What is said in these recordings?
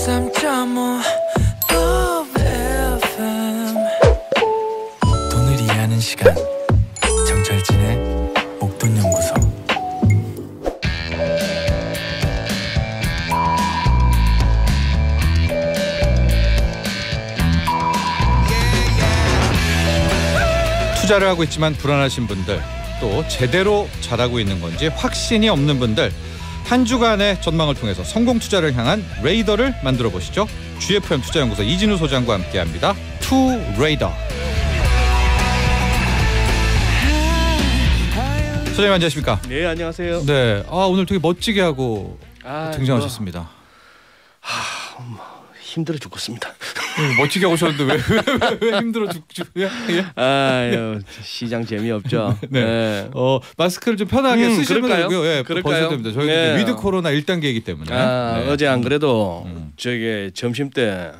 103.5 FM 돈을 이해하는 시간 정철진의 목돈연구소. 투자를 하고 있지만 불안하신 분들, 또 제대로 잘하고 있는 건지 확신이 없는 분들, 한 주간의 전망을 통해서 성공 투자를 향한 레이더를 만들어 보시죠. GFM 투자연구소 이진우 소장과 함께합니다. 투 레이더. 소장님 안녕하십니까? 네, 안녕하세요. 네, 오늘 되게 멋지게 하고 등장하셨습니다. 힘들어 죽겠습니다. 멋지게 오셨는데 왜 힘들어 죽죠? 아유, 시장 재미없죠. 네. 네. 마스크를 좀 편하게 쓰시면 되고요. 예, 그럴까요? 됩니다. 저희는 네. 위드 코로나 1단계이기 때문에. 네. 어제 안 그래도 저게 점심 때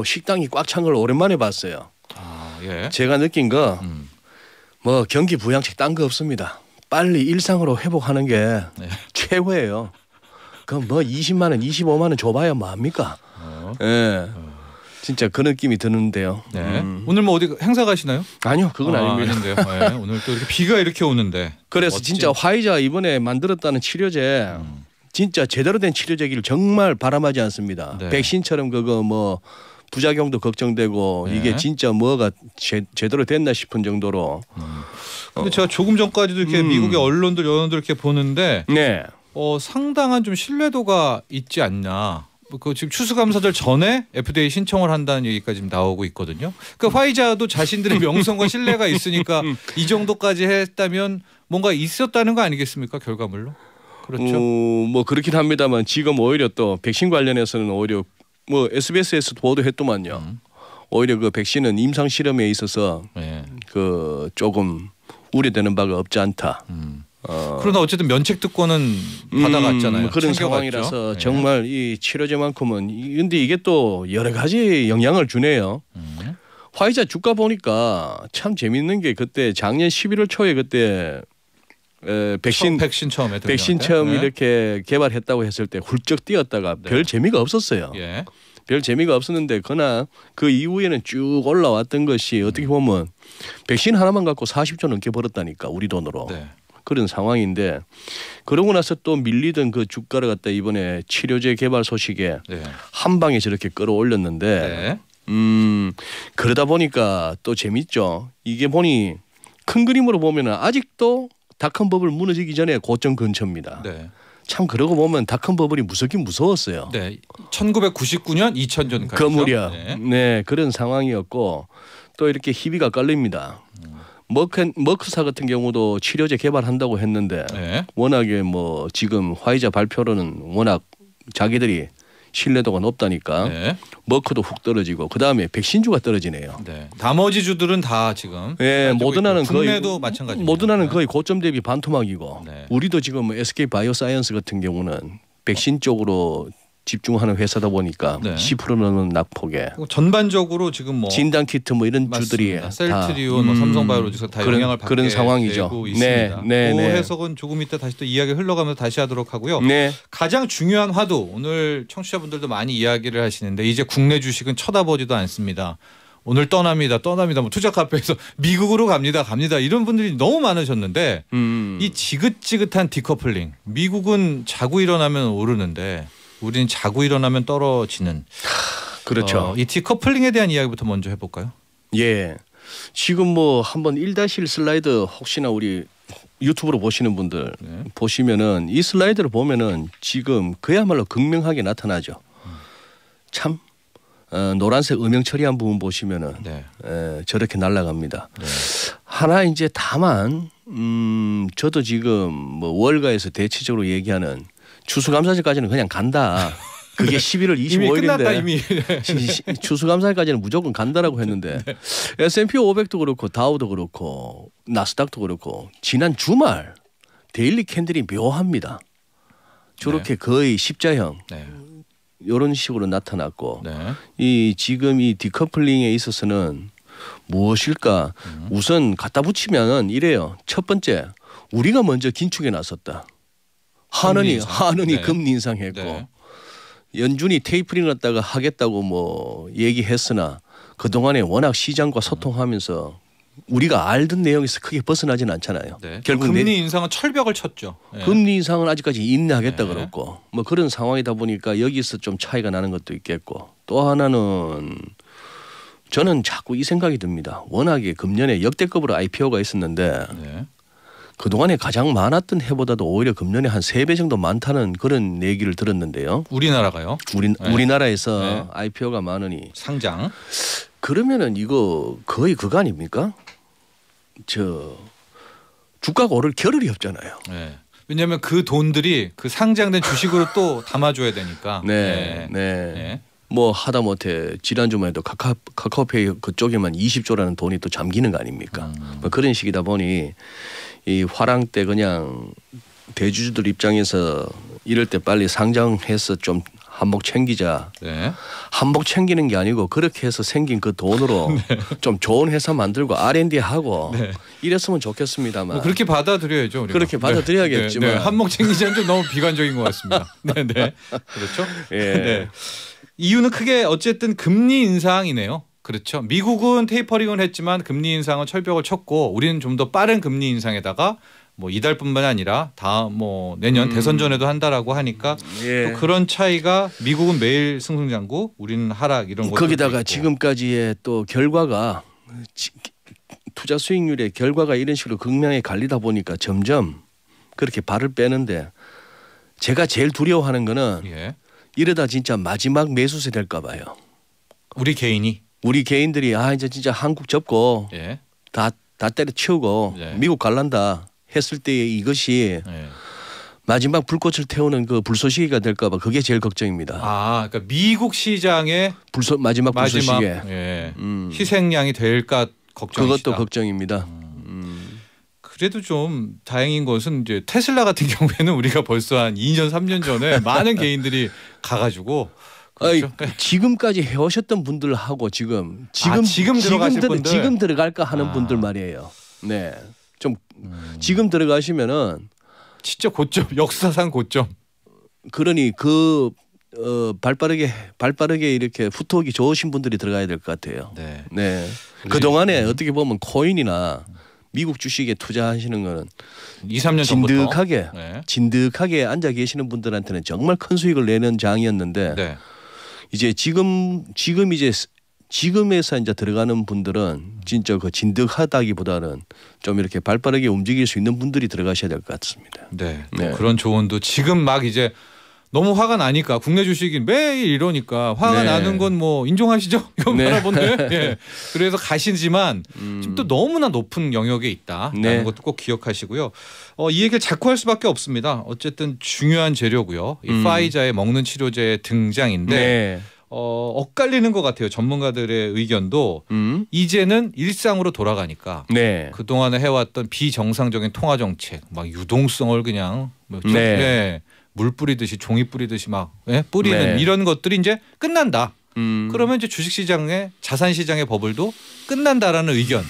식당이 꽉 찬 걸 오랜만에 봤어요. 예. 제가 느낀 거 뭐 경기 부양책 딴 거 없습니다. 빨리 일상으로 회복하는 게 최고예요. 그럼 뭐 20만 원, 25만 원 줘봐야 뭐합니까? 예. 진짜 그 느낌이 드는데요. 네. 오늘 뭐 어디 행사 가시나요? 아니요, 그건 아닙니다. 아닌데요. 네. 오늘 또 이렇게 비가 이렇게 오는데. 그래서 멋진. 진짜 화이자 이번에 만들었다는 치료제 진짜 제대로 된 치료제기를 정말 바람하지 않습니다. 네. 백신처럼 그거 뭐 부작용도 걱정되고 네. 이게 진짜 뭐가 제대로 됐나 싶은 정도로. 근데 제가 조금 전까지도 이렇게 미국의 언론들 여론들 이렇게 보는데 네. 상당한 좀 신뢰도가 있지 않나. 그 지금 추수감사절 전에 FDA 신청을 한다는 얘기까지 지금 나오고 있거든요. 그러니까 화이자도 자신들의 명성과 신뢰가 있으니까 이 정도까지 했다면 뭔가 있었다는 거 아니겠습니까? 결과물로. 그렇죠. 뭐 그렇긴 합니다만 지금 오히려 또 백신 관련해서는 오히려 뭐 SBS에서 보도했더만요. 오히려 그 백신은 임상 실험에 있어서 그 조금 우려되는 바가 없지 않다. 그러나 어쨌든 면책 특권은 받아갔잖아요. 그런 챙겨갔죠. 상황이라서 정말 이 치료제만큼은 근데 이게 또 여러 가지 영향을 주네요. 화이자 주가 보니까 참 재밌는 게 그때 작년 11월 초에 그때 백신 처음 이렇게 개발했다고 했을 때 훌쩍 뛰었다가 별 재미가 없었어요. 예. 별 재미가 없었는데 그러나 그 이후에는 쭉 올라왔던 것이 어떻게 보면 백신 하나만 갖고 40조 넘게 벌었다니까 우리 돈으로. 네. 그런 상황인데 그러고 나서 또 밀리던 그 주가를 갖다 이번에 치료제 개발 소식에 한 방에 저렇게 끌어올렸는데 그러다 보니까 또 재밌죠. 이게 보니 큰 그림으로 보면은 아직도 닷컴 버블 무너지기 전에 고점 근처입니다. 네. 참 그러고 보면 닷컴 버블이 무섭긴 무서웠어요. 네. 1999년 2000년까지. 그 무렵. 네. 그런 상황이었고 또 이렇게 희비가 깔립니다. 머크사 같은 경우도 치료제 개발한다고 했는데 워낙에 뭐 지금 화이자 발표로는 워낙 자기들이 신뢰도가 높다니까 머크도 훅 떨어지고 그 다음에 백신주가 떨어지네요. 네. 나머지 주들은 다 지금. 모더나는 국내도 마찬가지입니다. 모더나는 거의 고점 대비 반토막이고 우리도 지금 SK 바이오사이언스 같은 경우는 백신 쪽으로 집중하는 회사다 보니까 10%는 낙폭에 전반적으로 지금 뭐 진단 키트 뭐 이런 맞습니다. 주들이 셀트리온, 뭐 삼성바이오로직스 다 영향을 받게 그런 상황이죠. 되고 있습니다. 그 해석은 조금 이따 다시 또 이야기 흘러가면서 다시 하도록 하고요. 가장 중요한 화두 오늘 청취자분들도 많이 이야기를 하시는데 이제 국내 주식은 쳐다보지도 않습니다. 오늘 떠납니다. 뭐 투자 카페에서 미국으로 갑니다. 이런 분들이 너무 많으셨는데 이 지긋지긋한 디커플링. 미국은 자고 일어나면 오르는데 우리는 자고 일어나면 떨어지는. 그렇죠. 이 디커플링에 대한 이야기부터 먼저 해볼까요? 예. 지금 뭐 한번 1-1 슬라이드 혹시나 우리 유튜브로 보시는 분들 보시면은 이 슬라이드를 보면은 지금 그야말로 극명하게 나타나죠. 참 노란색 음영 처리한 부분 보시면은 저렇게 날아갑니다. 하나 이제 다만 저도 지금 뭐 월가에서 대체적으로 얘기하는 추수감사절까지는 그냥 간다. 그게 11월 25일인데 이미. 추수감사절까지는 무조건 간다라고 했는데 S&P 500도 그렇고 다우도 그렇고 나스닥도 그렇고 지난 주말 데일리 캔들이 묘합니다. 저렇게 거의 십자형 이런 식으로 나타났고 이 지금 이 디커플링에 있어서는 무엇일까? 우선 갖다 붙이면 이래요. 첫 번째 우리가 먼저 긴축에 나섰다. 한은이 금리 인상했고 연준이 테이퍼링 갖다가 하겠다고 뭐 얘기했으나 그동안에 워낙 시장과 소통하면서 우리가 알던 내용에서 크게 벗어나진 않잖아요. 네. 결국 금리 인상은 철벽을 쳤죠. 네. 금리 인상은 아직까지 인내하겠다 그랬고 뭐 그런 상황이다 보니까 여기서 좀 차이가 나는 것도 있겠고 또 하나는 저는 자꾸 이 생각이 듭니다. 워낙에 금년에 역대급으로 IPO가 있었는데 네. 그동안에 가장 많았던 해보다도 오히려 금년에 한 3배 정도 많다는 그런 얘기를 들었는데요. 우리나라가요? 우리나라에서 네. IPO가 많으니 상장. 그러면은 이거 거의 그거 아닙니까? 주가가 오를 겨를이 없잖아요. 네. 왜냐하면 그 돈들이 그 상장된 주식으로 또 담아줘야 되니까. 네. 뭐 하다못해 지난주만 해도 카카오페이 그쪽에만 20조라는 돈이 또 잠기는 거 아닙니까? 뭐 그런 식이다 보니 이 화랑 때 그냥 대주주들 입장에서 이럴 때 빨리 상장해서 좀 한몫 챙기자. 네. 한몫 챙기는 게 아니고 그렇게 해서 생긴 그 돈으로 네. 좀 좋은 회사 만들고 R&D 하고 네. 이랬으면 좋겠습니다만. 뭐 그렇게 받아들여야죠. 우리가. 그렇게 받아들여야겠지만. 네. 한몫 챙기자는 좀 너무 비관적인 것 같습니다. 네네. 그렇죠. 예. 네. 이유는 크게 어쨌든 금리 인상이네요. 그렇죠. 미국은 테이퍼링을 했지만 금리 인상은 철벽을 쳤고 우리는 좀 더 빠른 금리 인상에다가 뭐 이달뿐만 아니라 다음 뭐 내년 대선 전에도 한다라고 하니까 또 그런 차이가 미국은 매일 승승장구, 우리는 하락 이런 것도 거기다가 있고. 지금까지의 또 결과가 투자 수익률의 결과가 이런 식으로 극명하게 갈리다 보니까 점점 그렇게 발을 빼는데 제가 제일 두려워하는 거는 이러다 진짜 마지막 매수세 될까 봐요. 우리 개인들이 이제 진짜 한국 접고 다 때려치우고 미국 갈란다 했을 때 이것이 마지막 불꽃을 태우는 그 불쏘시개가 될까 봐 그게 제일 걱정입니다. 아, 그러니까 미국 시장의 마지막 불쏘시개 희생양이 될까 걱정이시다. 그것도 걱정입니다. 그래도 좀 다행인 것은 이제 테슬라 같은 경우에는 우리가 벌써 한 2년 3년 전에 많은 개인들이 가가지고 그렇죠? 지금까지 해오셨던 분들하고 지금 들어갈까 하는 분들 말이에요. 네, 좀 지금 들어가시면은 진짜 고점, 역사상 고점. 그러니 발빠르게 이렇게 후톡이 좋으신 분들이 들어가야 될 것 같아요. 네. 그 동안에 어떻게 보면 코인이나 미국 주식에 투자하시는 거는 2-3년 전부터 진득하게 앉아 계시는 분들한테는 정말 큰 수익을 내는 장이었는데 이제 지금에서 이제 들어가는 분들은 진짜 그 진득하다기보다는 좀 이렇게 발빠르게 움직일 수 있는 분들이 들어가셔야 될 것 같습니다. 네. 그런 조언도 지금 막 이제 너무 화가 나니까 국내 주식이 매일 이러니까 화가 나는 건 뭐 인정하시죠? 이건 바라본데. 그래서 가시지만 지금 또 너무나 높은 영역에 있다라는 것도 꼭 기억하시고요. 이 얘기를 자꾸 할 수밖에 없습니다. 어쨌든 중요한 재료고요. 이 파이자의 먹는 치료제 등장인데 엇갈리는 것 같아요. 전문가들의 의견도 이제는 일상으로 돌아가니까 그동안에 해왔던 비정상적인 통화 정책 막 유동성을 그냥 물 뿌리듯이 종이 뿌리듯이 막 뿌리는 이런 것들이 이제 끝난다. 그러면 이제 주식시장의 자산시장의 버블도 끝난다라는 의견.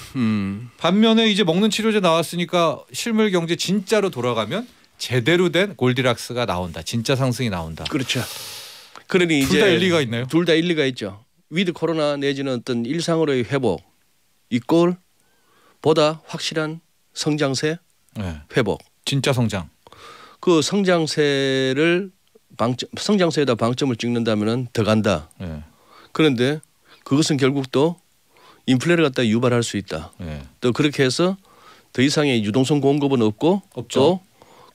반면에 이제 먹는 치료제 나왔으니까 실물 경제 진짜로 돌아가면 제대로 된 골디락스가 나온다. 진짜 상승이 나온다. 그렇죠. 그러니 둘 다 일리가 있나요? 둘 다 일리가 있죠. 위드 코로나 내지는 어떤 일상으로의 회복 이꼴보다 확실한 성장세 회복. 진짜 성장. 그 성장세에다 방점을 찍는다면은 더 간다. 그런데 그것은 결국 또 인플레를 갖다 유발할 수 있다. 또 그렇게 해서 더 이상의 유동성 공급은 없고 또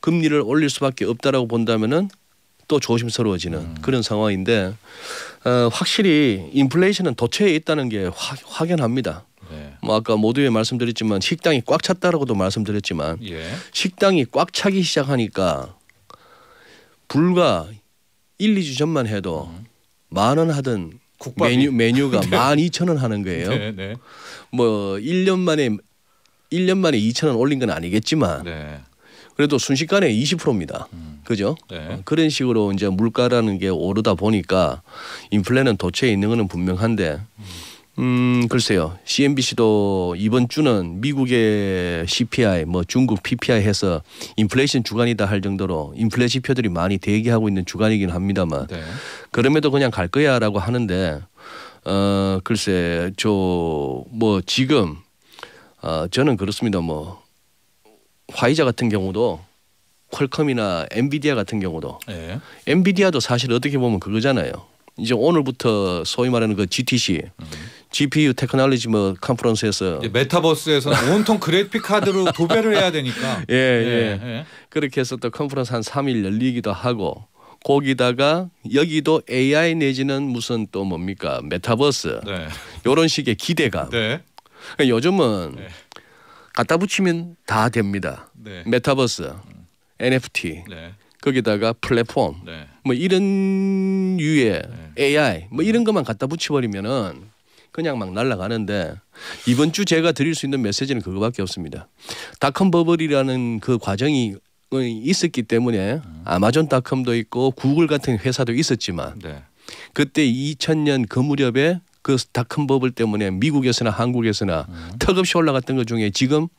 금리를 올릴 수밖에 없다라고 본다면은 또 조심스러워지는 그런 상황인데 확실히 인플레이션은 도처에 있다는 게 확연합니다. 뭐 아까 모두에 말씀드렸지만 식당이 꽉 찼다라고도 말씀드렸지만 식당이 꽉 차기 시작하니까 불과 1-2주 전만 해도 10,000원 하던 메뉴가 12,000원 하는 거예요. 뭐 1년 만에 2,000원 올린 건 아니겠지만 그래도 순식간에 20%입니다. 그죠? 그런 식으로 이제 물가라는 게 오르다 보니까 인플레는 도처에 있는 거는 분명한데 글쎄요. CNBC도 이번 주는 미국의 CPI, 뭐 중국 PPI 해서 인플레이션 주간이다 할 정도로 인플레 지표들이 많이 대기하고 있는 주간이긴 합니다만 네. 그럼에도 그냥 갈 거야라고 하는데 글쎄 저 뭐 지금 저는 그렇습니다. 뭐 화이자 같은 경우도 퀄컴이나 엔비디아 같은 경우도 네. 엔비디아도 사실 어떻게 보면 그거잖아요. 이제 오늘부터 소위 말하는 그 GTC GPU 테크놀로지 뭐 컨퍼런스에서 메타버스에서는 온통 그래픽 카드로 도배를 해야 되니까 예. 그렇게 해서 또 컨퍼런스 한 3일 열리기도 하고 거기다가 여기도 AI 내지는 무슨 또 뭡니까 메타버스 네. 이런 식의 기대감. 네. 요즘은 네. 갖다 붙이면 다 됩니다. 네. 메타버스, NFT. 네. 거기다가 플랫폼 네. 뭐 이런 유의 네. AI 뭐 이런 것만 갖다 붙여버리면은 그냥 막 날아가는데 이번 주 제가 드릴 수 있는 메시지는 그거밖에 없습니다. 닷컴 버블이라는 그 과정이 있었기 때문에 아마존닷컴도 있고 구글 같은 회사도 있었지만 네. 그때 2000년 그 무렵에 그 닷컴 버블 때문에 미국에서나 한국에서나 턱없이 올라갔던 것 중에 지금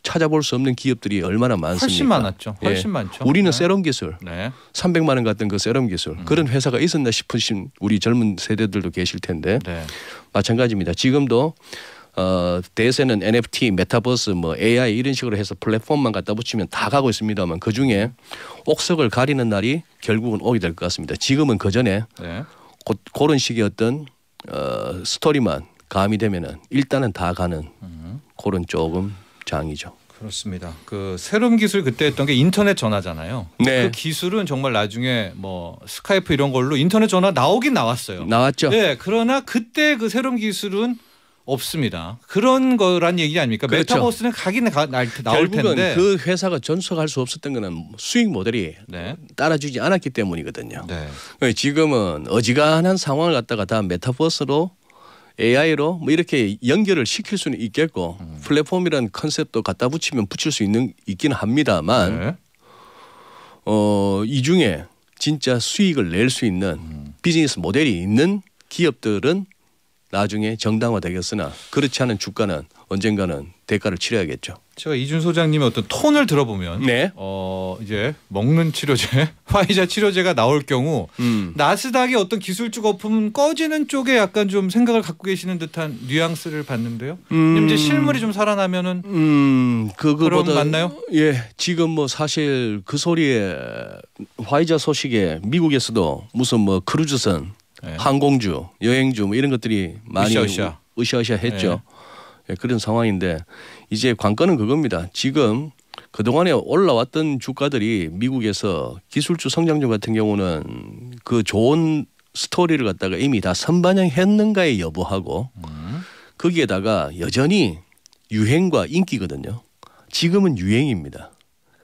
찾아볼 수 없는 기업들이 얼마나 많습니까? 훨씬 많았죠. 훨씬 많죠. 우리는 네. 세럼 기술, 네. 300만 원 같은 그 세럼 기술 그런 회사가 있었나 싶으신 우리 젊은 세대들도 계실 텐데 네. 마찬가지입니다. 지금도 대세는 NFT, 메타버스, 뭐 AI 이런 식으로 해서 플랫폼만 갖다 붙이면 다 가고 있습니다만 그 중에 옥석을 가리는 날이 결국은 오게 될 것 같습니다. 지금은 그 전에 네. 그런 식의 어떤 스토리만 가미되면은 일단은 다 가는 그런 조금 장이죠. 그렇습니다. 그 세럼 기술 그때 했던 게 인터넷 전화잖아요. 네. 그 기술은 정말 나중에 뭐 스카이프 이런 걸로 인터넷 전화 나오긴 나왔어요. 나왔죠. 네. 그러나 그때 그 세럼 기술은 없습니다. 그런 거란 얘기 아닙니까? 그렇죠. 메타버스는 가긴 나올 텐데 그 회사가 전속할 수 없었던 거는 수익 모델이 네. 따라주지 않았기 때문이거든요. 네. 지금은 어지간한 상황을 갖다가 다 메타버스로 AI로 뭐 이렇게 연결을 시킬 수는 있겠고 플랫폼이라는 컨셉도 갖다 붙이면 붙일 수 있기는 합니다만 네. 이 중에 진짜 수익을 낼 수 있는 비즈니스 모델이 있는 기업들은 나중에 정당화되겠으나 그렇지 않은 주가는 언젠가는 대가를 치러야겠죠. 제가 이준 소장님의 어떤 톤을 들어보면 네. 이제 먹는 치료제, 화이자 치료제가 나올 경우 나스닥의 어떤 기술주 거품 꺼지는 쪽에 약간 좀 생각을 갖고 계시는 듯한 뉘앙스를 봤는데요. 이제 실물이 좀 살아나면은 그거보다 맞나요? 예, 지금 뭐 사실 그 소리에 화이자 소식에 미국에서도 무슨 뭐 크루즈선, 네. 항공주, 여행주 뭐 이런 것들이 많이 으쌰으쌰 했죠. 네. 그런 상황인데 이제 관건은 그겁니다. 지금 그동안에 올라왔던 주가들이 미국에서 기술주 성장주 같은 경우는 그 좋은 스토리를 갖다가 이미 다 선반영했는가에 여부하고 거기에다가 여전히 유행과 인기거든요. 지금은 유행입니다.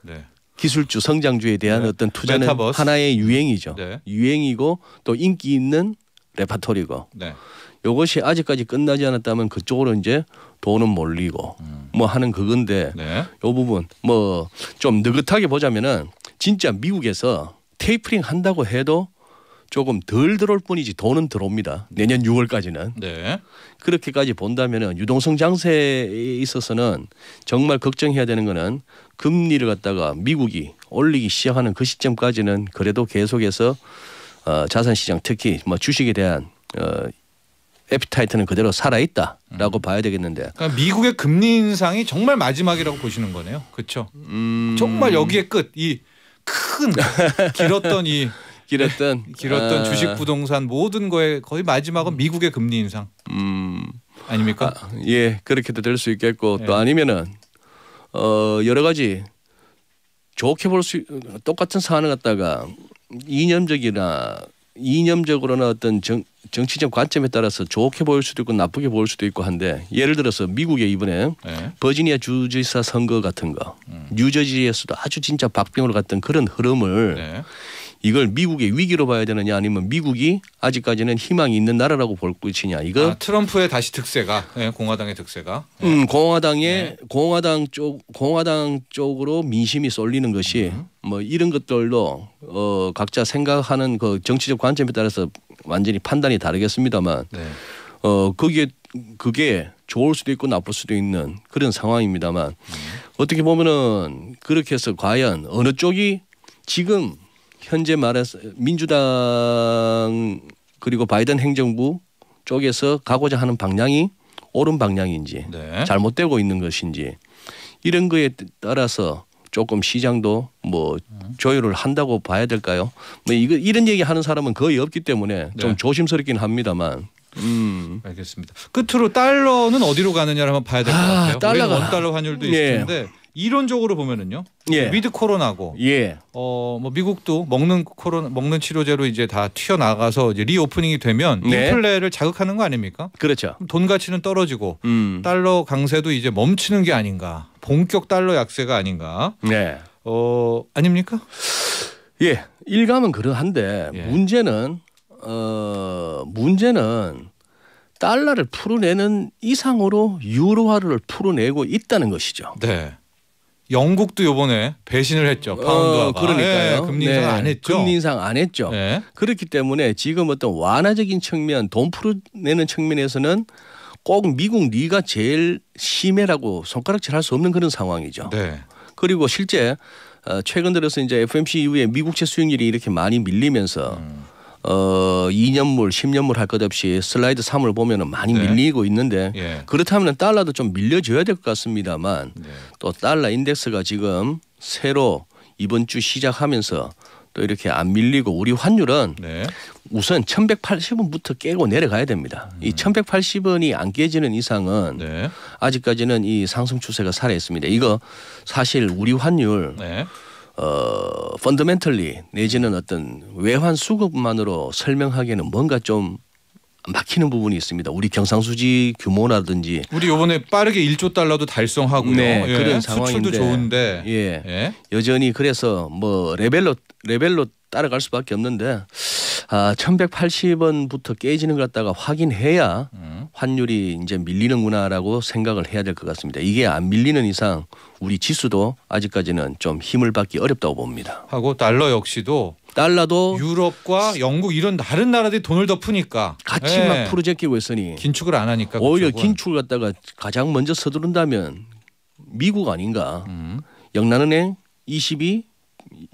네. 기술주 성장주에 대한 네. 어떤 투자는 메타버스. 하나의 유행이죠. 네. 유행이고 또 인기 있는 레파토리고 네. 이것이 아직까지 끝나지 않았다면 그쪽으로 이제 돈은 몰리고 뭐 하는 그건데 네. 이 부분 뭐 좀 느긋하게 보자면은 진짜 미국에서 테이퍼링 한다고 해도 조금 덜 들어올 뿐이지 돈은 들어옵니다. 내년 6월까지는. 네. 그렇게까지 본다면은 유동성 장세에 있어서는 정말 걱정해야 되는 거는 금리를 갖다가 미국이 올리기 시작하는 그 시점까지는 그래도 계속해서 자산시장 특히 뭐 주식에 대한 에피타이트는 그대로 살아있다라고 봐야 되겠는데. 그러니까 미국의 금리 인상이 정말 마지막이라고 보시는 거네요. 그렇죠? 정말 여기에 끝. 이 큰 길었던 주식 부동산 모든 거에 거의 마지막은 미국의 금리 인상. 아닙니까? 예, 그렇게도 될 수 있겠고 또 아니면은 여러 가지 좋게 볼 수 똑같은 사안을 갖다가 이념적으로나 어떤 정치적 관점에 따라서 좋게 보일 수도 있고 나쁘게 보일 수도 있고 한데 예를 들어서 미국의 이번에 버지니아 주지사 선거 같은 거 뉴저지에서도 아주 진짜 박빙으로 갔던 그런 흐름을 이걸 미국의 위기로 봐야 되느냐 아니면 미국이 아직까지는 희망이 있는 나라라고 볼 것이냐 이거 트럼프의 다시 득세가 공화당의 득세가 공화당 쪽으로 민심이 쏠리는 것이 뭐 이런 것들도 각자 생각하는 그 정치적 관점에 따라서 완전히 판단이 다르겠습니다만 그게 좋을 수도 있고 나쁠 수도 있는 그런 상황입니다만 어떻게 보면은 그렇게 해서 과연 어느 쪽이 지금 현재 말해서 민주당 그리고 바이든 행정부 쪽에서 가고자 하는 방향이 옳은 방향인지 네. 잘못되고 있는 것인지 이런 거에 따라서 조금 시장도 뭐 조율을 한다고 봐야 될까요? 뭐 이런 얘기 하는 사람은 거의 없기 때문에 좀 네. 조심스럽긴 합니다만. 알겠습니다. 끝으로 달러는 어디로 가느냐를 한번 봐야 될 것 같아요. 달러가 원달러 환율도 있을 텐데 이론적으로 보면은요. 위드 코로나고 뭐 미국도 먹는 치료제로 이제 다 튀어나가서 이제 리오프닝이 되면 인플레를 자극하는 거 아닙니까? 그렇죠. 돈 가치는 떨어지고 달러 강세도 이제 멈추는 게 아닌가. 본격 달러 약세가 아닌가. 네. 아닙니까? 예. 일감은 그러한데 문제는 달러를 풀어내는 이상으로 유로화를 풀어내고 있다는 것이죠. 네. 영국도 이번에 배신을 했죠. 파운드화가. 그러니까요. 금리 인상 안 했죠. 금리 인상 안 했죠. 네. 그렇기 때문에 지금 어떤 완화적인 측면, 돈 풀어내는 측면에서는 꼭 미국 리가 제일 심해라고 손가락질할 수 없는 그런 상황이죠. 네. 그리고 실제 최근 들어서 이제 FOMC 이후에 미국채 수익률이 이렇게 많이 밀리면서 2년물, 10년물 할 것 없이 슬라이드 3을 보면은 많이 밀리고 있는데 그렇다면 달러도 좀 밀려줘야 될 것 같습니다만 또 달러 인덱스가 지금 새로 이번 주 시작하면서 또 이렇게 안 밀리고 우리 환율은 우선 1180원부터 깨고 내려가야 됩니다. 이 1180원이 안 깨지는 이상은 아직까지는 이 상승 추세가 살아 있습니다. 이거 사실 우리 환율 펀더멘털리 내지는 어떤 외환 수급만으로 설명하기에는 뭔가 좀 막히는 부분이 있습니다. 우리 경상수지 규모라든지 우리 이번에 빠르게 1조 달러도 달성하고요. 그런 상황인데 수출도 좋은데 여전히 그래서 뭐 레벨로 따라갈 수밖에 없는데 1180원부터 깨지는 것 같다가 확인해야 환율이 이제 밀리는구나라고 생각을 해야 될 것 같습니다. 이게 안 밀리는 이상 우리 지수도 아직까지는 좀 힘을 받기 어렵다고 봅니다. 하고 달러 역시도 달러도 유럽과 영국 이런 다른 나라들이 돈을 더 푸니까 같이 막 풀어제끼고 있으니 긴축을 안 하니까 오히려 긴축을 갖다가 가장 먼저 서두른다면 미국 아닌가. 영란은행 22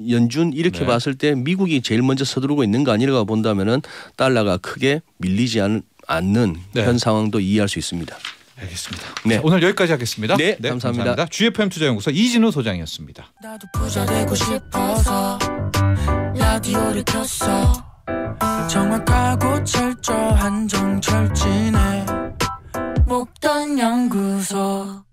연준 이렇게 봤을 때 미국이 제일 먼저 서두르고 있는 거 아니라고 본다면은 달러가 크게 밀리지 않는 현 상황도 이해할 수 있습니다. 알겠습니다. 자, 오늘 여기까지 하겠습니다. 네, 감사합니다. GFM 투자연구소 이진우 소장이었습니다. 나도 부자 되고 싶어서 라디오를 켰어. 정확하고 철저한 정철진의 목돈 연구소.